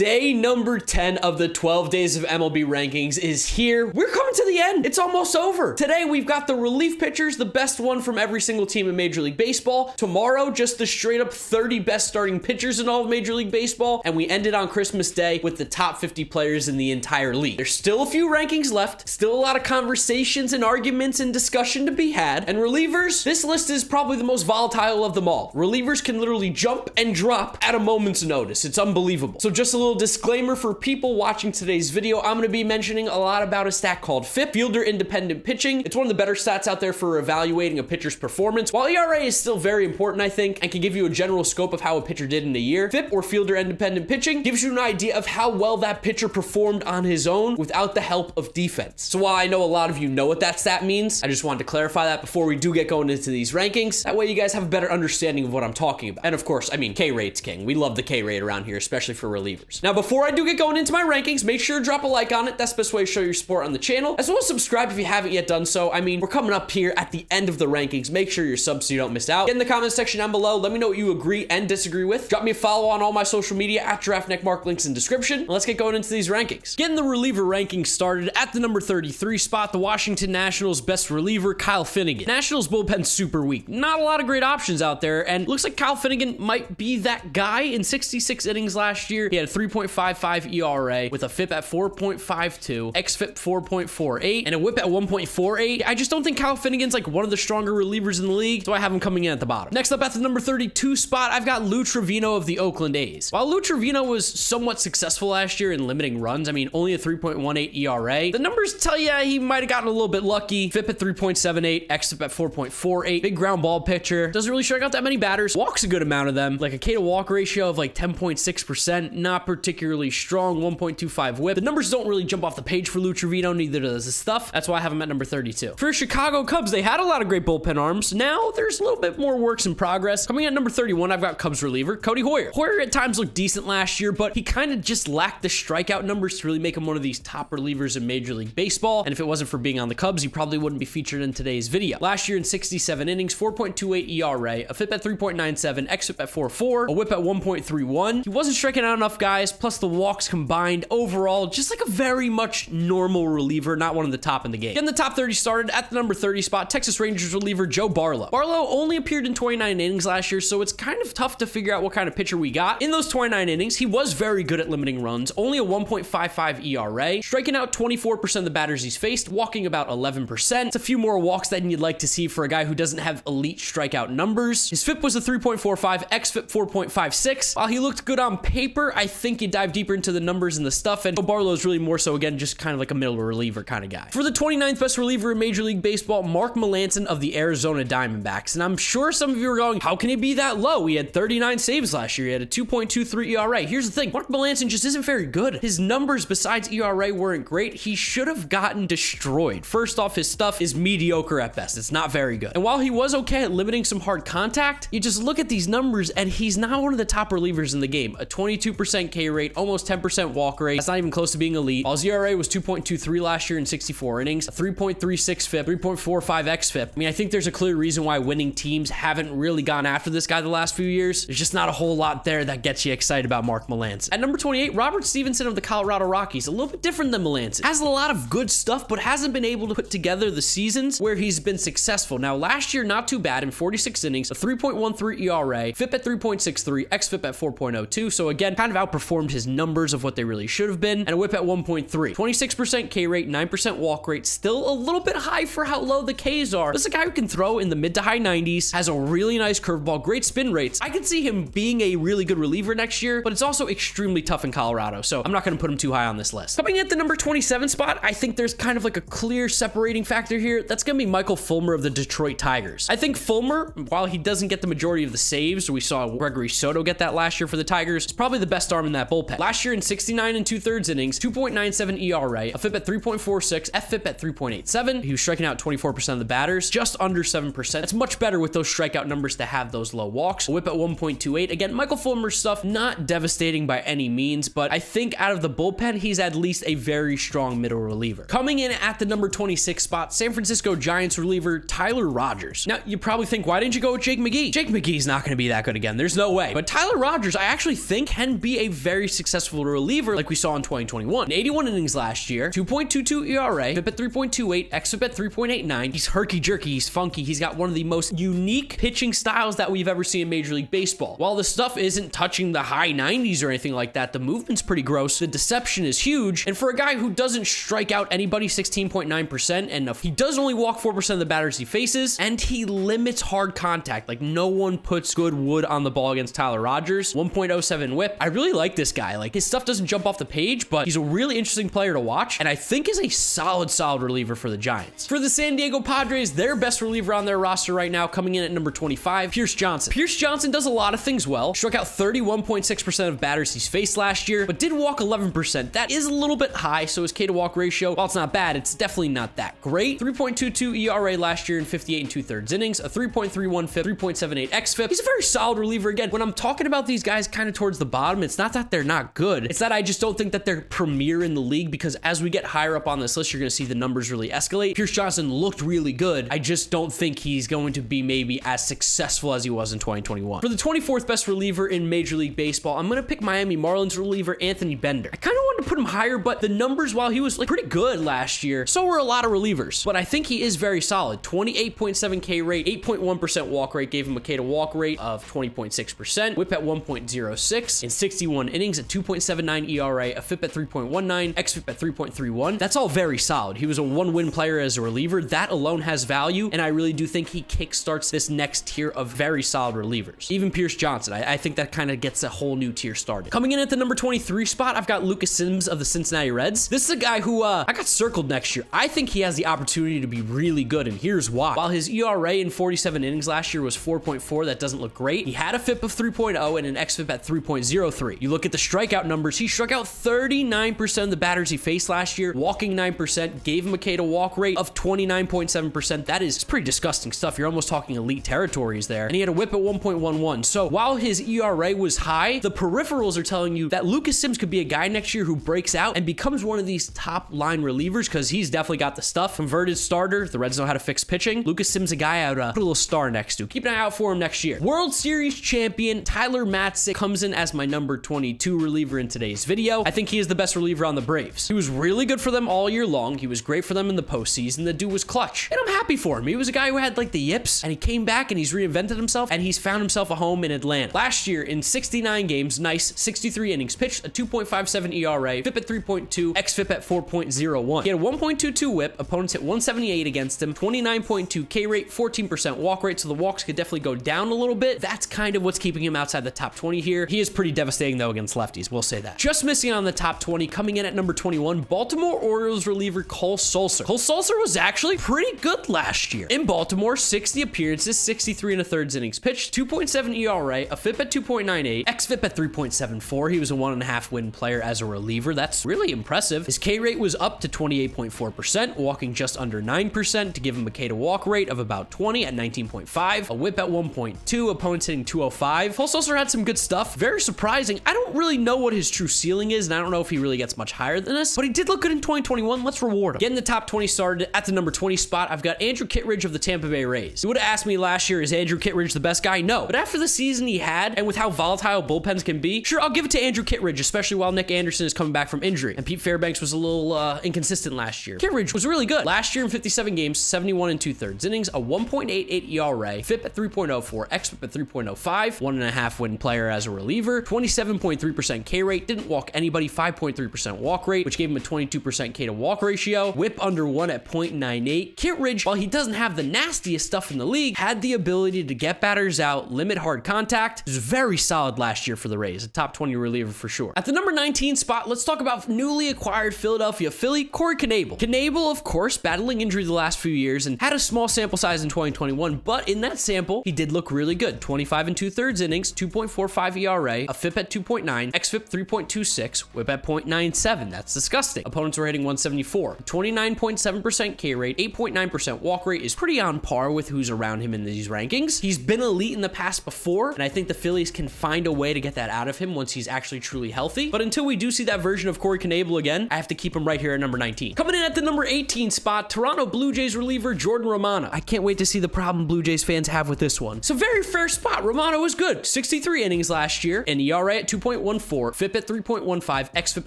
Day number 10 of the 12 days of MLB rankings is here. We're coming to the end. It's almost over. Today, we've got the relief pitchers, the best one from every single team in Major League Baseball. Tomorrow, just the straight up 30 best starting pitchers in all of Major League Baseball. And we ended on Christmas Day with the top 50 players in the entire league. There's still a few rankings left, still a lot of conversations and arguments and discussion to be had. And relievers, this list is probably the most volatile of them all. Relievers can literally jump and drop at a moment's notice. It's unbelievable. So just a little disclaimer for people watching today's video, I'm going to be mentioning a lot about a stat called FIP, Fielder Independent Pitching. It's one of the better stats out there for evaluating a pitcher's performance. While ERA is still very important, I think, and can give you a general scope of how a pitcher did in a year, FIP, or Fielder Independent Pitching, gives you an idea of how well that pitcher performed on his own without the help of defense. So while I know a lot of you know what that stat means, I just wanted to clarify that before we do get going into these rankings. That way you guys have a better understanding of what I'm talking about. And of course, I mean, K-rate's king. We love the K-rate around here, especially for relievers. Now, before I do get going into my rankings, make sure to drop a like on it. That's the best way to show your support on the channel, as well as subscribe if you haven't yet done so. I mean, we're coming up here at the end of the rankings. Make sure you're subbed so you don't miss out. Get in the comment section down below. Let me know what you agree and disagree with. Drop me a follow on all my social media at GiraffeNeckMarc, links in description. And let's get going into these rankings. Getting the reliever rankings started at the number 33 spot, the Washington Nationals best reliever, Kyle Finnegan. Nationals bullpen super weak. Not a lot of great options out there, and looks like Kyle Finnegan might be that guy. In 66 innings last year, he had a 3.55 ERA with a FIP at 4.52, xFIP 4.48, and a WHIP at 1.48. I just don't think Kyle Finnegan's like one of the stronger relievers in the league, so I have him coming in at the bottom. Next up at the number 32 spot, I've got Lou Trevino of the Oakland A's. While Lou Trevino was somewhat successful last year in limiting runs, I mean, only a 3.18 ERA, the numbers tell you he might have gotten a little bit lucky. FIP at 3.78, xFIP at 4.48, big ground ball pitcher, doesn't really strike out that many batters, walks a good amount of them, like a K to walk ratio of like 10.6%, not particularly strong, 1.25 WHIP. The numbers don't really jump off the page for Lou Trevino, neither does his stuff. That's why I have him at number 32. For Chicago Cubs, they had a lot of great bullpen arms. Now there's a little bit more works in progress. Coming at number 31, I've got Cubs reliever Cody Hoyer. Hoyer at times looked decent last year, but he kind of just lacked the strikeout numbers to really make him one of these top relievers in Major League Baseball. And if it wasn't for being on the Cubs, he probably wouldn't be featured in today's video. Last year in 67 innings, 4.28 ERA, a FIP at 3.97, xFIP at 4.4, a WHIP at 1.31. He wasn't striking out enough guys, plus the walks combined. Overall, just like a very much normal reliever, not one of the top in the game. Getting the top 30 started at the number 30 spot, Texas Rangers reliever Joe Barlow. Barlow only appeared in 29 innings last year, so it's kind of tough to figure out what kind of pitcher we got. In those 29 innings, he was very good at limiting runs, only a 1.55 ERA, striking out 24% of the batters he's faced, walking about 11%. It's a few more walks than you'd like to see for a guy who doesn't have elite strikeout numbers. His FIP was a 3.45, xFIP 4.56. While he looked good on paper, I think you dive deeper into the numbers and the stuff, and Joe Barlow is really more so, again, just kind of like a middle reliever kind of guy. For the 29th best reliever in Major League Baseball, Mark Melancon of the Arizona Diamondbacks. And I'm sure some of you are going, how can he be that low? He had 39 saves last year. He had a 2.23 ERA. Here's the thing. Mark Melancon just isn't very good. His numbers besides ERA weren't great. He should have gotten destroyed. First off, his stuff is mediocre at best. It's not very good. And while he was okay at limiting some hard contact, you just look at these numbers and he's not one of the top relievers in the game. A 22% K rate, almost 10% walk rate. That's not even close to being elite. While his ERA was 2.23 last year in 64 innings, a 3.36 FIP, 3.45 xFIP. I mean, I think there's a clear reason why winning teams haven't really gone after this guy the last few years. There's just not a whole lot there that gets you excited about Mark Melancon. At number 28, Robert Stevenson of the Colorado Rockies. A little bit different than Melancon. Has a lot of good stuff, but hasn't been able to put together the seasons where he's been successful. Now, last year, not too bad in 46 innings, a 3.13 ERA, FIP at 3.63, xFIP at 4.02. So again, kind of outperformed his numbers of what they really should have been, and a WHIP at 1.3. 26% K rate, 9% walk rate, still a little bit high for how low the Ks are. This is a guy who can throw in the mid to high 90s, has a really nice curveball, great spin rates. I can see him being a really good reliever next year, but it's also extremely tough in Colorado, so I'm not going to put him too high on this list. Coming at the number 27 spot, I think there's kind of like a clear separating factor here. That's going to be Michael Fulmer of the Detroit Tigers. I think Fulmer, while he doesn't get the majority of the saves, we saw Gregory Soto get that last year for the Tigers, is probably the best arm in that bullpen. Last year in 69 and 2/3 innings, 2.97 ERA, a FIP at 3.46, xFIP at 3.87. He was striking out 24% of the batters, just under 7%. It's much better with those strikeout numbers to have those low walks. A WHIP at 1.28. Again, Michael Fulmer's stuff, not devastating by any means, but I think out of the bullpen, he's at least a very strong middle reliever. Coming in at the number 26 spot, San Francisco Giants reliever Tyler Rogers. Now, you probably think, why didn't you go with Jake McGee? Jake McGee's not going to be that good again. There's no way. But Tyler Rogers, I actually think, can be a very very successful reliever like we saw in 2021. In 81 innings last year, 2.22 ERA, FIP at 3.28, xFIP at 3.89. He's herky-jerky, he's funky, he's got one of the most unique pitching styles that we've ever seen in Major League Baseball. While the stuff isn't touching the high 90s or anything like that, the movement's pretty gross, the deception is huge, and for a guy who doesn't strike out anybody 16.9%, and he does only walk 4% of the batters he faces, and he limits hard contact. Like, no one puts good wood on the ball against Tyler Rogers. 1.07 whip. I really like this guy. Like, his stuff doesn't jump off the page, but he's a really interesting player to watch, and I think is a solid reliever for the Giants. For the San Diego Padres, their best reliever on their roster right now, coming in at number 25, Pierce Johnson. Pierce Johnson does a lot of things well. Struck out 31.6% of batters he's faced last year, but did walk 11%. That is a little bit high, so his K to walk ratio, while it's not bad, it's definitely not that great. 3.22 ERA last year in 58 2/3 innings, a 3.31 FIP, 3.78 xFIP. He's a very solid reliever. Again, when I'm talking about these guys kind of towards the bottom, it's not that they're not good. It's that I just don't think that they're premier in the league, because as we get higher up on this list, you're going to see the numbers really escalate. Pierce Johnson looked really good. I just don't think he's going to be maybe as successful as he was in 2021. For the 24th best reliever in Major League Baseball, I'm going to pick Miami Marlins reliever Anthony Bender. I kind of wanted to put him higher, but the numbers, while he was like pretty good last year, so were a lot of relievers. But I think he is very solid. 28.7 K rate, 8.1% walk rate, gave him a K to walk rate of 20.6%, whip at 1.06 in 61 innings, at 2.79 ERA, a FIP at 3.19, xFIP at 3.31. That's all very solid. He was a one-win player as a reliever. That alone has value, and I really do think he kickstarts this next tier of very solid relievers. Even Pierce Johnson, I think that kind of gets a whole new tier started. Coming in at the number 23 spot, I've got Lucas Sims of the Cincinnati Reds. This is a guy who I got circled next year. I think he has the opportunity to be really good, and here's why. While his ERA in 47 innings last year was 4.4, that doesn't look great. He had a FIP of 3.0 and an xFIP at 3.03. You look at the strikeout numbers, he struck out 39% of the batters he faced last year, walking 9%, gave him a K to walk rate of 29.7%. That is pretty disgusting stuff. You're almost talking elite territories there. And he had a whip at 1.11. So while his ERA was high, the peripherals are telling you that Lucas Sims could be a guy next year who breaks out and becomes one of these top line relievers, because he's definitely got the stuff. Converted starter. The Reds know how to fix pitching. Lucas Sims, a guy I'd put a little star next to. Keep an eye out for him next year. World Series champion Tyler Matzik comes in as my number 22 reliever in today's video. I think he is the best reliever on the Braves. He was really good for them all year long. He was great for them in the postseason. The dude was clutch, and I'm happy for him. He was a guy who had like the yips, and he came back and he's reinvented himself, and he's found himself a home in Atlanta. Last year in 69 games, nice 63 innings pitched, a 2.57 ERA, FIP at 3.2, xFIP at 4.01. He had a 1.22 whip. Opponents hit 178 against him, 29.2 K rate, 14% walk rate, so the walks could definitely go down a little bit. That's kind of what's keeping him outside the top 20 here. He is pretty devastating though against lefties, we'll say that. Just missing on the top 20, coming in at number 21, Baltimore Orioles reliever Cole Sulser. Cole Sulser was actually pretty good last year. In Baltimore, 60 appearances, 63 1/3 innings pitched, 2.7 ERA, a FIP at 2.98, xFIP at 3.74. He was a 1.5 win player as a reliever. That's really impressive. His K rate was up to 28.4%, walking just under 9% to give him a K to walk rate of about 20 at 19.5, a whip at 1.2, opponents hitting 205. Cole Sulser had some good stuff. Very surprising. I don't really know what his true ceiling is, and I don't know if he really gets much higher than this, but he did look good in 2021. Let's reward him. Getting the top 20 started at the number 20 spot, I've got Andrew Kittredge of the Tampa Bay Rays. You would have asked me last year, is Andrew Kittredge the best guy? No. But after the season he had, and with how volatile bullpens can be, sure, I'll give it to Andrew Kittredge, especially while Nick Anderson is coming back from injury, and Pete Fairbanks was a little inconsistent last year. Kittredge was really good. Last year in 57 games, 71 2/3 innings, a 1.88 ERA, FIP at 3.04, xFIP at 3.05, 1.5 win player as a reliever, 27.3% K rate, didn't walk anybody, 5.3% walk rate, which gave him a 22% K to walk ratio, whip under 1 at 0.98. Kittredge, while he doesn't have the nastiest stuff in the league, had the ability to get batters out, limit hard contact. He was very solid last year for the Rays, a top 20 reliever for sure. At the number 19 spot, let's talk about newly acquired Philadelphia Philly, Corey Knebel. Knebel, of course, battling injury the last few years and had a small sample size in 2021, but in that sample, he did look really good. 25 2/3 innings, 2.45 ERA, a FIP at 2.9, xFIP 3.26, whip at 0.97. That's disgusting. Opponents were hitting 174. 29.7% K rate, 8.9% walk rate is pretty on par with who's around him in these rankings. He's been elite in the past before, and I think the Phillies can find a way to get that out of him once he's actually truly healthy. But until we do see that version version of Corey Knebel again, I have to keep him right here at number 19. Coming in at the number 18 spot, Toronto Blue Jays reliever Jordan Romano. I can't wait to see the problem Blue Jays fans have with this one. It's a very fair spot. Romano was good. 63 innings last year, an ERA at 2.14, FIP at 3.15, xFIP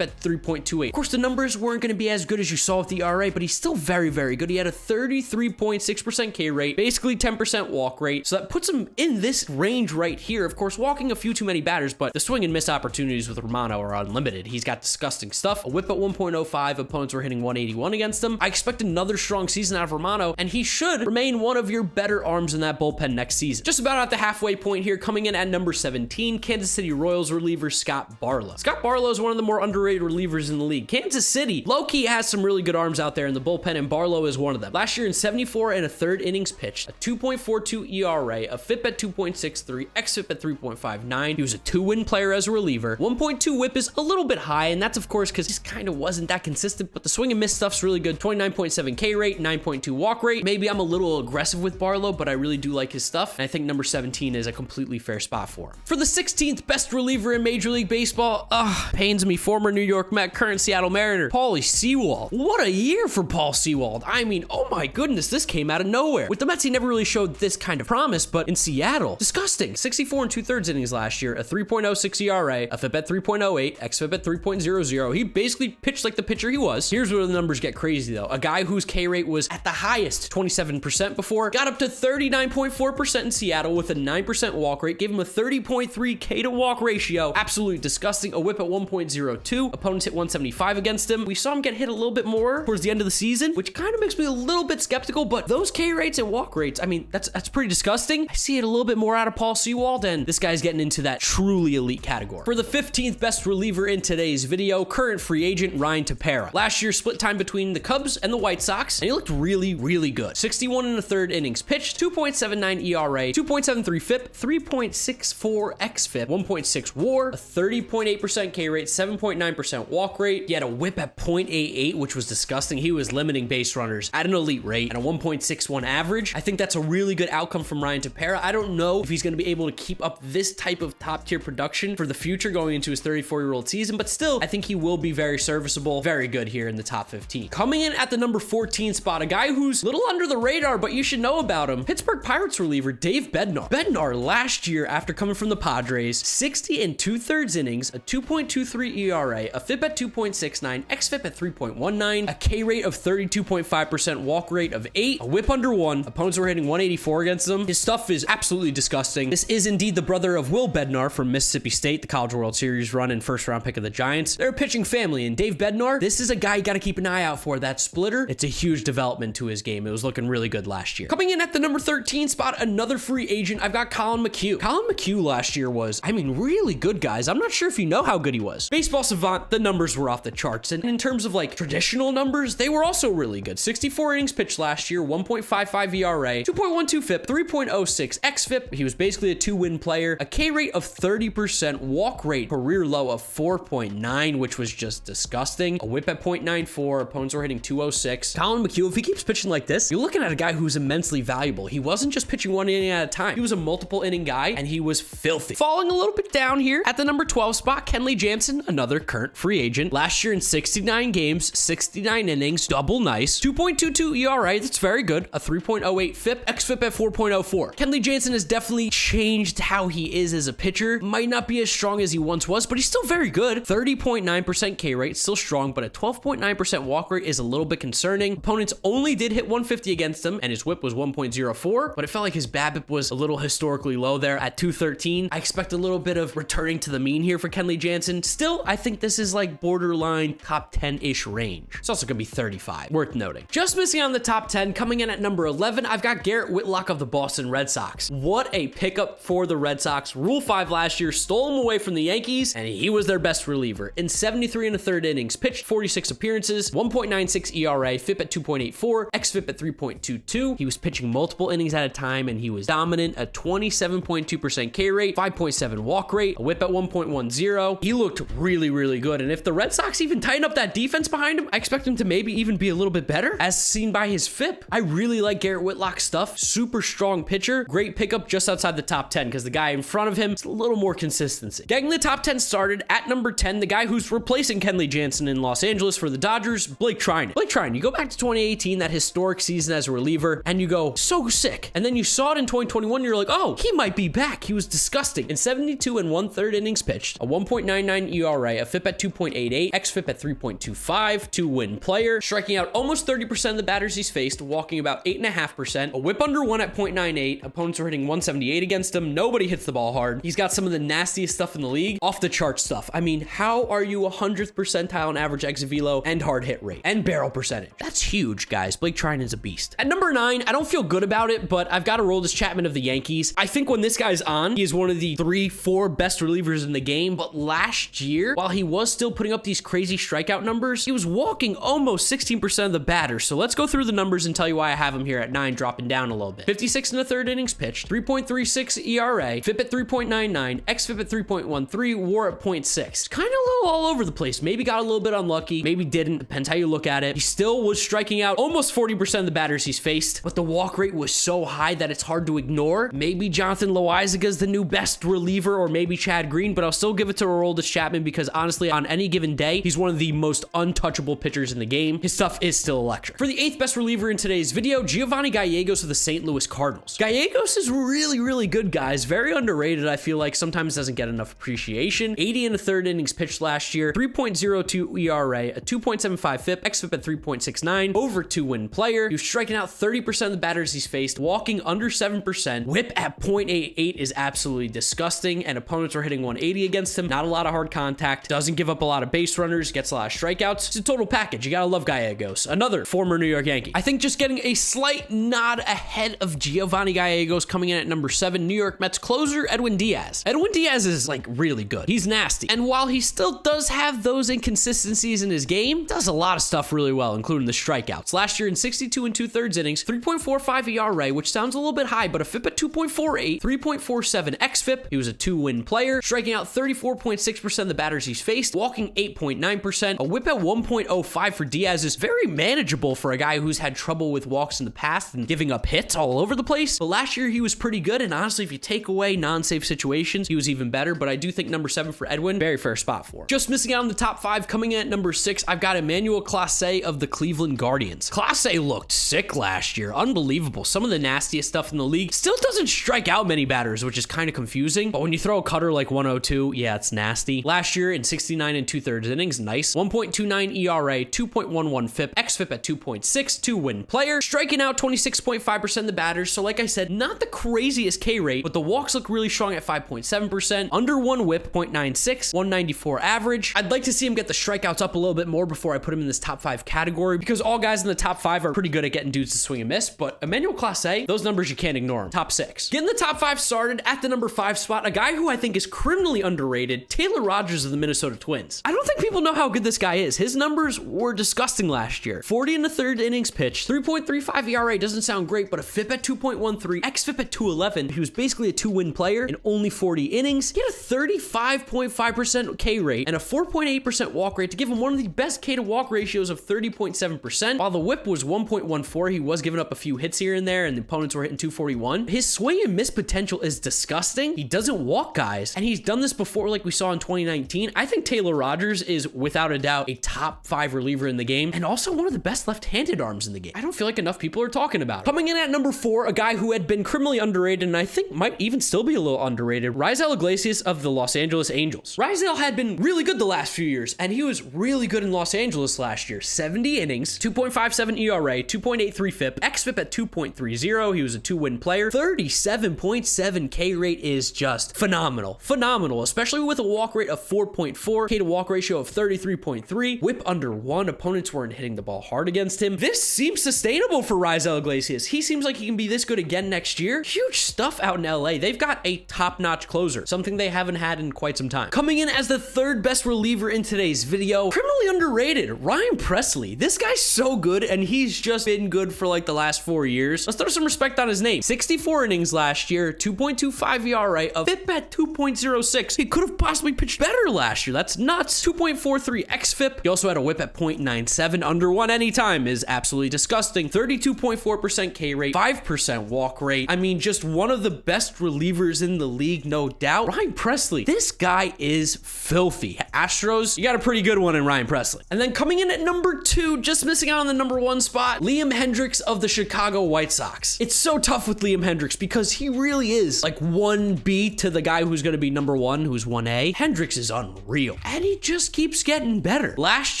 at 3.28. Of course, the numbers weren't going to be as good as you saw with the ERA, but he's still very, very good. He had a 33.6% K rate, basically 10% walk rate, so that puts him in this range right here. Of course, walking a few too many batters, but the swing and miss opportunities with Romano are unlimited. He's got disgusting stuff. A whip at 1.05, opponents were hitting 181 against him. I expect another strong season out of Romano, and he should remain one of your better arms in that bullpen next season. Just about at the halfway point here, coming in at number 17, Kansas City Royals reliever Scott Barlow. Scott Barlow is one of the more underrated relievers in the league. Kansas City, low-key, has some really good arms out there in the bullpen, and Barlow is one of them. Last year in 74 and a third innings pitched, a 2.42 ERA, a FIP at 2.63, xFIP at 3.59. He was a 2-win player as a reliever. 1.2 whip is a little bit high, and that's of course because he kind of wasn't that consistent, but the swing and miss stuff's really good. 29.7 K rate, 9.2 walk rate. Maybe I'm a little aggressive with Barlow, but I really do like his stuff, and I think number 17 is a completely fair spot for him. For the 16th best reliever in Major League Baseball, pains me, former New York Met, current Seattle Mariner, Paulie Sewald. What a year for Paul Sewald. I mean, oh my goodness, this came out of nowhere. With the Mets, he never really showed this kind of promise, but in Seattle, disgusting. 64 and 2/3 innings last year, a 3.06 ERA, a FIP at 3.08, xFIP at 3.00. He basically pitched like the pitcher he was. Here's where the numbers get crazy though. A guy whose K rate was at the highest, 27% before, got up to 39.4% in Seattle with a 9% walk rate, gave him a 30.3 K to walk ratio. Absolutely disgusting. A whip at 1.02. Opponents hit 175 against him. We saw him get hit a little bit more towards the end of the season, which kind of makes me a little bit skeptical, but those K rates and walk rates, I mean, that's pretty disgusting. I see it a little bit more out of Paul Sewald, and this guy's getting into that truly elite category. For the 15th best reliever in today's video, current free agent Ryan Tepera. Last year, split time between the Cubs and the White Sox, and he looked really, really good. 61 and a third innings pitched, 2.79 ERA, 2.73 FIP, 3.64 xFIP, 1.6 WAR, a 30.8% K rate, 7.9% walk rate. He had a whip at 0.88, which was disgusting. He was limiting base runners at an elite rate and a 1.61 average. I think that's a really good outcome from Ryan Tepera. I don't know if he's going to be able to keep up this type of top tier production for the future going into his 34-year-old season, but still, I think he will be very serviceable, very good here in the top 15. Coming in at the number 14 spot, a guy who's a little under the radar, but you should know about him, Pittsburgh Pirates reliever Dave Bednar. Bednar last year, after coming from the Padres, 60 and 2/3 innings, a 2.23 ERA, a FIP at 2.69, xFIP at 3.19, a K rate of 32.5%, walk rate of 8, a whip under 1. Opponents were hitting 184 against him. His stuff is absolutely disgusting. This is indeed the brother of Will Bednar from Mississippi State, the College World Series run and first round pick of the Giants. They're a pitching family, and Dave Bednar, this is a guy you got to keep an eye out for. That splitter, it's a huge development to his game. It was looking really good last year. Coming in at the number 13 spot, another free agent, I've got Colin McHugh. Colin McHugh last year was, I mean, really good, guys. I'm not sure if you know how good he was. Baseball Savant, the numbers were off the charts, and in terms of like traditional numbers, they were also really good. 64 innings pitched last year, 1.55 ERA, 2.12 FIP, 3.06 xFIP. He was basically a 2-win player, a K rate of 30%, walk rate, career low of 4.9, which was just disgusting. A whip at 0.94, opponents were hitting 206. Colin McHugh, if he keeps pitching like this, you're looking at a guy who's immensely valuable. He wasn't just pitching one inning at a time. He was a multiple inning guy, and he was filthy. Falling a little bit down here at the number 12 spot, Kenley Jansen, another current free agent. Last year in 69 games, 69 innings, double nice, 2.22 ERA, that's very good, a 3.08 FIP, xFIP at 4.04. Kenley Jansen has definitely changed how he is as a pitcher. Might not be as strong as he once was, but he's still very good. 30.9% K rate, still strong, but a 12.9% walk rate is a little bit concerning. Opponents only did hit 150 against him, and his whip was 1.04, but it felt like his BABIP was a little historically low there at 213. I expect a little bit of returning to the mean here for Kenley Jansen. Still, I think this is like borderline top 10-ish range. It's also gonna be 35, worth noting. Just missing on the top 10, coming in at number 11, I've got Garrett Whitlock of the Boston Red Sox. What a pickup for the Red Sox. Rule 5 last year, stole him away from the Yankees, and he was their best reliever. In 73 and a third innings, pitched 46 appearances, 1.96 ERA, FIP at 2.84, xFIP at 3.22. He was pitching multiple innings at a time, and he was dominant, a 27.2% K rate, 5.7 walk rate, a whip at 1.10. He looked really, really good, and if the Red Sox even tighten up that defense behind him, I expect him to maybe even be a little bit better, as seen by his FIP. I really like Garrett Whitlock's stuff. Super strong pitcher. Great pickup just outside the top 10, because the guy in front of him is a little more consistency. Getting the top 10 started at number 10, the guy who's replacing Kenley Jansen in Los Angeles for the Dodgers, Blake Trinan. Blake Trinan, you go back to 2018, that historic season as a reliever, and you go, so sick. And then you saw it in 2021, you're like, oh, he might be back. He was disgusting. In 72 and 1/3 innings pitched, a 1.99 ERA, a FIP at 2.88, xFIP at 3.25, 2-win player, striking out almost 30% of the batters he's faced, walking about 8.5%, a whip under 1 at 0.98. Opponents are hitting 178 against him. Nobody hits the ball hard. He's got some of the nastiest stuff in the league, off the chart stuff. I mean, how are you 100th percentile in average exit velo and hard hit rate and barrel percentage? That's huge, guys. Blake Trinan's a beast. At number 9, I don't feel good about it, but I've got Aroldis Chapman of the Yankees. I think when this guy's on, he is one of the 3-4 best relievers in the game, but last year, while he was still putting up these crazy strikeout numbers, he was walking almost 16% of the batters. So let's go through the numbers and tell you why I have him here at 9, dropping down a little bit. 56 1/3 innings pitched, 3.36 ERA, FIP at 3.99, xFIP at 3.13, WAR at 0.6. Kind of a little all over the place. Maybe got a little bit unlucky, maybe didn't, depends how you look at it. He still was striking out almost 40% of the batters he's faced, but the walk rate was so high that it's hard to ignore. Maybe Jonathan Loaizaga the new best reliever, or maybe Chad Green, but I'll still give it to Aroldis Chapman because honestly, on any given day, he's one of the most untouchable pitchers in the game. His stuff is still electric. For the 8th best reliever in today's video, Giovanni Gallegos of the St. Louis Cardinals. Gallegos is really, really good, guys. Very underrated, I feel like. Sometimes doesn't get enough appreciation. 80 1/3 innings pitched last year, 3.02 ERA, a 2.75 FIP, xFIP at 3.69, over 2-win player. He was striking out 30% of the batters he's faced, walking under 7%. Whip at 0.88 is absolutely disgusting, and opponents are hitting 180 against him. Not a lot of hard contact, doesn't give up a lot of base runners, gets a lot of strikeouts. It's a total package. You gotta love Gallegos. Another former New York Yankee. I think just getting a slight nod ahead of Giovanni Gallegos, coming in at number 7, New York Mets closer, Edwin Diaz. Edwin Diaz is like really good. He's nasty. And while he still does have those inconsistencies in his game, does a lot of stuff really well, including the strikeouts. Last year in 62 2/3 innings, 3.45 ERA, which sounds a little bit high, but a FIP at 2.48, 3.47 xFIP. He was a 2-win player, striking out 34.6% of the batters he's faced, walking 8.9%. A whip at 1.05 for Diaz is very manageable for a guy who's had trouble with walks in the past and giving up hits all over the place. But last year he was pretty good, and honestly, if you take away non-safe situations, he was even better. But I do think number 7 for Edwin, very fair spot for him. Just missing out on the top 5, coming in at number 6, I've got Emmanuel Clase of the Cleveland Guardians. Clase looked sick last year, unbelievable. Some of the nastiest stuff in the league. Still doesn't strike out many batters, which is kind of confusing. But when you throw a cutter like 102, yeah, it's nasty. Last year in 69 2/3 innings, nice. 1.29 ERA, 2.11 FIP, xFIP at 2.6, 2-win player, striking out 26.5% of the batters. So like I said, not the craziest K rate, but the walks look really strong at 5.7%, under 1 whip, 0.96, 194 average. I'd like to see him get the strikeouts up a little bit more before I put him in this top 5 category, because all guys in the top 5 are pretty good at getting dudes to swing and miss, but Emmanuel Clase, those numbers you can't ignore him. Top 6. Getting the top 5 started at the number 5 spot, a guy who I think is criminally underrated, Taylor Rogers of the Minnesota Twins. I don't think people know how good this guy is. His numbers were disgusting last year. 40 1/3 innings pitched, 3.35 ERA, doesn't sound great, but a FIP at 2.13, xFIP at 211. He was basically a 2-win player in only 40 innings. He had a 35.5% K rate and a 4.8% walk rate to give him one of the best K to walk ratios of 30.7%. While the whip was 1.14, he was giving up a few hits here and there, and the opponents were hitting 241. His swing and miss potential is disgusting. He doesn't walk guys, and he's done this before like we saw in 2019. I think Taylor Rogers is without a doubt a top 5 reliever in the game, and also one of the best left-handed arms in the game. I don't feel like enough people are talking about it. Coming in at number 4, a guy who had been criminally underrated, and I think might even still be a little underrated, Raisel Iglesias of the Los Angeles Angels. Raisel had been really good the last few years, and he was really good in Los Angeles last year. 70 innings, 2.57 ERA, 2.83 FIP, xFIP at 2.30. He was a 2-win player. 37.7 K rate is just phenomenal. Phenomenal, especially with a walk rate of 4.4, K to walk ratio of 33.3, whip under 1. Opponents weren't hitting the ball hard against him. This seems sustainable for Raisel Iglesias. He seems like he can be this good again next year. Huge stuff out in LA. They've got a top-notch closer, something they haven't had in quite some time. Coming in as the 3rd best reliever in today's video, criminally underrated, Ryan Pressly. This guy's so good, and he's just been good for like the last 4 years. Let's throw some respect on his name. 64 innings last year, 2.25 ERA, a FIP at 2.06. He could have possibly pitched better last year. That's nuts. 2.43 xFIP. He also had a whip at 0.97. Under 1 anytime is absolutely disgusting. 32.4% K rate, 5% walk rate. I mean, just one of the best relievers in the league, no doubt. Ryan Pressly, this guy is filthy. Astros, you got a pretty good one in Ryan Presley. And then coming in at number 2, just missing out on the number 1 spot, Liam Hendriks of the Chicago White Sox. It's so tough with Liam Hendriks because he really is like 1B to the guy who's going to be number 1, who's 1A. Hendriks is unreal, and he just keeps getting better. Last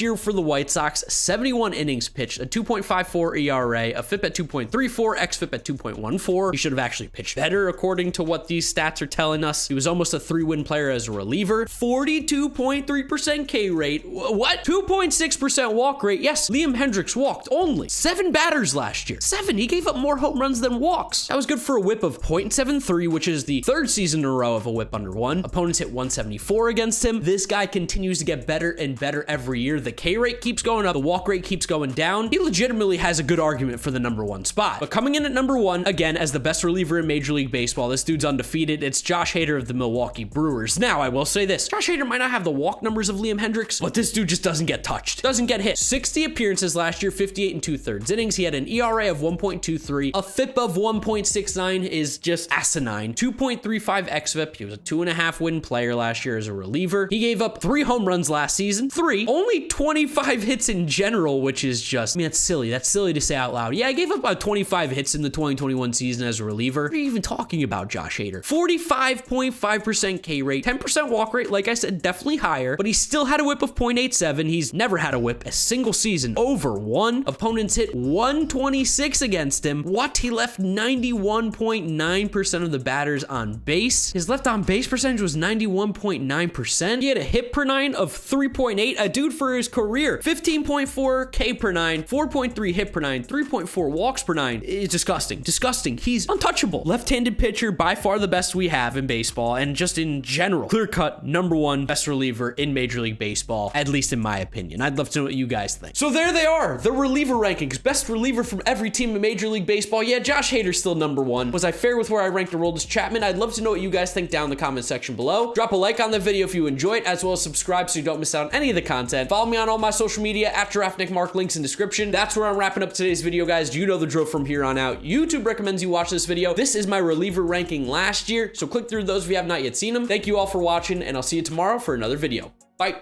year for the White Sox, 71 innings pitched, a 2.54 ERA, a FIP at 2.34, xFIP at 2.14. He should have actually pitched better according to what these stats are telling us. He was almost a 3-win player as a reliever. 42.3% K rate. What? 2.6% walk rate. Yes, Liam Hendriks walked only 7 batters last year. 7. He gave up more home runs than walks. That was good for a whip of .73, which is the 3rd season in a row of a whip under 1. Opponents hit 174 against him. This guy continues to get better and better every year. The K rate keeps going up. The walk rate keeps going down. He legitimately has a good argument for the number 1 spot. But coming in at number 1, again, as the best reliever in Major League Baseball, this dude's undefeated. It's Josh Hader of the Milwaukee Brewers. Now, I will say this. Josh Hader might not have the walk numbers of Liam Hendriks, but this dude just doesn't get touched. Doesn't get hit. 60 appearances last year, 58 2/3 innings. He had an ERA of 1.23. A FIP of 1.69 is just asinine. 2.35 xFIP. He was a 2.5-win player last year as a reliever. He gave up 3 home runs last season. 3. Only 25 hits in general, which is just, I mean, that's silly. That's silly to say out loud. Yeah, I gave up about 25 hits in the 2021 season as a reliever. What are you even talking about, Josh Hader? 45.5% K rate, 10% walk rate, like I said, definitely higher, but he still had a whip of .87. He's never had a whip a single season over 1. Opponents hit 126 against him. What? He left 91.9% of the batters on base. His left on base percentage was 91.9%. He had a hit per 9 of 3.8. A dude for his career, 15.4 K per 9, 4.3 hit per 9, 3.4 walks per 9. It's disgusting. Disgusting. He's untouchable. Left-handed pitcher, by far the best we have in baseball, and just in general, clear-cut number 1 best reliever in Major League Baseball, at least in my opinion. I'd love to know what you guys think. So there they are, the reliever rankings. Best reliever from every team in Major League Baseball. Yeah, Josh Hader's still number 1. Was I fair with where I ranked Aroldis Chapman? I'd love to know what you guys think down in the comment section below. Drop a like on the video if you enjoy it, as well as subscribe so you don't miss out on any of the content. Follow me on all my social media at GiraffeNeckMarc, links in description. That's where I'm wrapping up today's video, guys. You know the drill from here on out. YouTube recommends you watch this video. This is my reliever ranking last year, so click through those if you have not yet seen them. Thank you all for watching, and I'll see you tomorrow for another video. Bye.